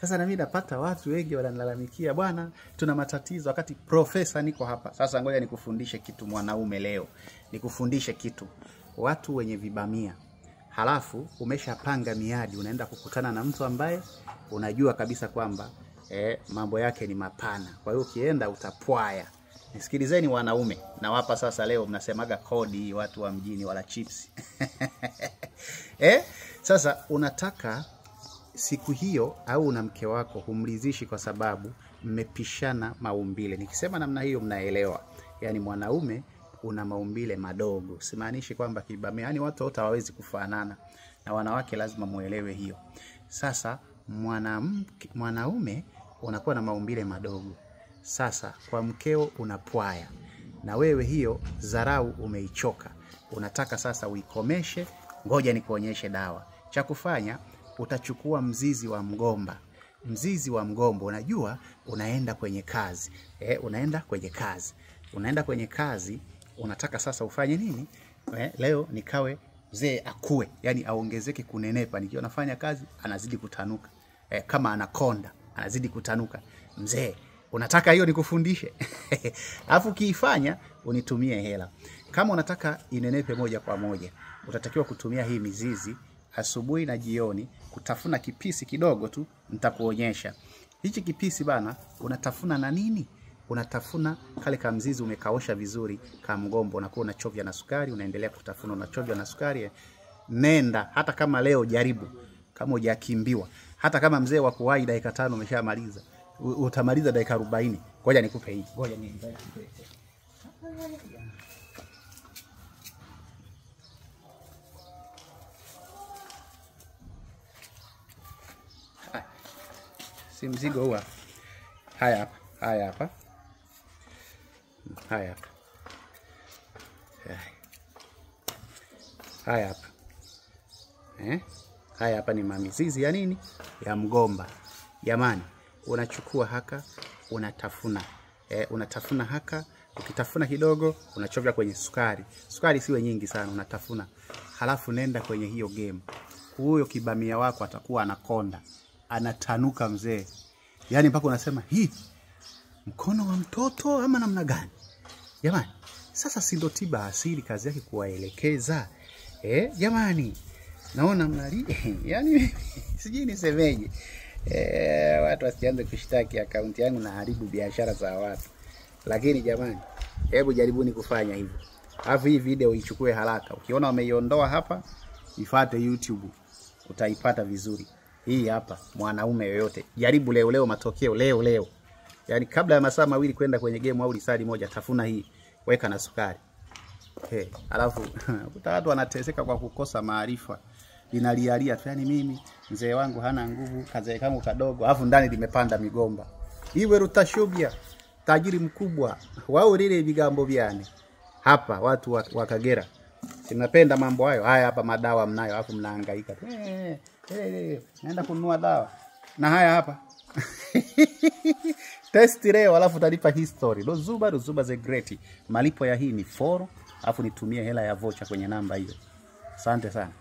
Sasa na mimi napata watu wengi wananilalamikia, bwana tuna matatizo, wakati profesa niko hapa. Sasa ngoja nikufundishe kitu mwanaume leo. Nikufundishe kitu. Watu wenye vibamia. Halafu umeshapanga miadi, unaenda kukutana na mtu ambaye unajua kabisa kwamba mambo yake ni mapana. Kwa hiyo ukienda utapwaya. Nisikilizeni wanaume, nawapa sasa leo mnasemaga kodi watu wa mjini wala chips. Sasa unataka siku hiyo au una mke wako humlizishi kwa sababu mmepishana maumbile. Nikisema namna hiyo mnaelewa. Yaani mwanaume una maumbile madogo. Simaanishi kwamba kibamia, yani watu wote hawawezi kufanana, na wanawake lazima muelewe hiyo. Sasa mwanaume unakuwa na maumbile madogo. Sasa kwa mkeo unapwaya. Na wewe hiyo dharau umeichoka. Unataka sasa uikomeshe, ngoja nikuonyeshe dawa. Cha kufanya utachukua mzizi wa mgomba. Mzizi wa mgomba unajua unaenda kwenye kazi. Unaenda kwenye kazi, unataka sasa ufanye nini? Leo nikawe mzee akue, yani aongezeke kunenepa. Nikiwa nafanya kazi anazidi kutanuka. Kama anakonda anazidi kutanuka. Mzee, unataka hiyo nikufundishe? Alafu kiifanya unitumie hela. Kama unataka inenepe moja kwa moja, utatakiwa kutumia hii mizizi asubuhi na jioni, kutafuna kipisi kidogo tu, nitakuonyesha. Hichi kipisi bana unatafuna na nini? Unatafuna kale kama mzizi umekaosha vizuri kama mgombo, unakuwa unachovya na sukari, unaendelea kutafuna unachovya na sukari. Nenda hata kama leo jaribu, kama hujakimbiwa, hata kama mzee wa kuwahi dakika 5 umeshamaliza, utamaliza dakika 40. Ngoja nikupe hii. Ngoja nikupe. Si mzigo huwa. Haya hapa. Haya hapa. Haya hapa. Haya hapa ni mamizizi ya nini? Ya mgomba. Jamani, unachukua haka, unatafuna. Unatafuna haka, ukitafuna kidogo, unachovya kwenye sukari. Sukari siwe nyingi sana, unatafuna. Halafu nenda kwenye hiyo game. Huyo kibamia wako atakuwa anakonda, anatanuka mzee. Yaani mpaka unasema, hii mkono wa mtoto ama namna gani? Jamani, sasa si ndo tiba asili kazi yake kuwaelekeza? Jamani, naona mnali yani sijui nisemeje. Watu wasianze kushtaki akaunti yangu na haribu biashara za watu. Lakini jamani, hebu jaribuni kufanya hivyo. Alafu hii video ichukue haraka. Ukiona wameiondoa hapa, ifuate YouTube, utaipata vizuri. Hii hapa, mwanaume yoyote, jaribu leo matokeo leo. Yaani kabla ya masaa 2 kwenda kwenye game au lisali moja, tafuna hii, weka na sukari. Alafu watu wanateseka kwa kukosa maarifa. Linalialia tu, yani mimi mzee wangu hana nguvu, kaze kangu kadogo, alafu ndani limepanda migomba. Iwe Rutashobia, tajiri mkubwa. Wao lile vigambo vyane. Hapa watu wa Kagera. Sinapenda mambo hayo. Haya hapa madawa mnayo, alafu mnahangaika tu. Naenda kununua dawa. Na haya hapa. Test leo alafu utalipa history. Ruzuba the great. Malipo ya hii ni 4, alafu nitumie hela ya voucher kwenye namba hiyo. Asante sana.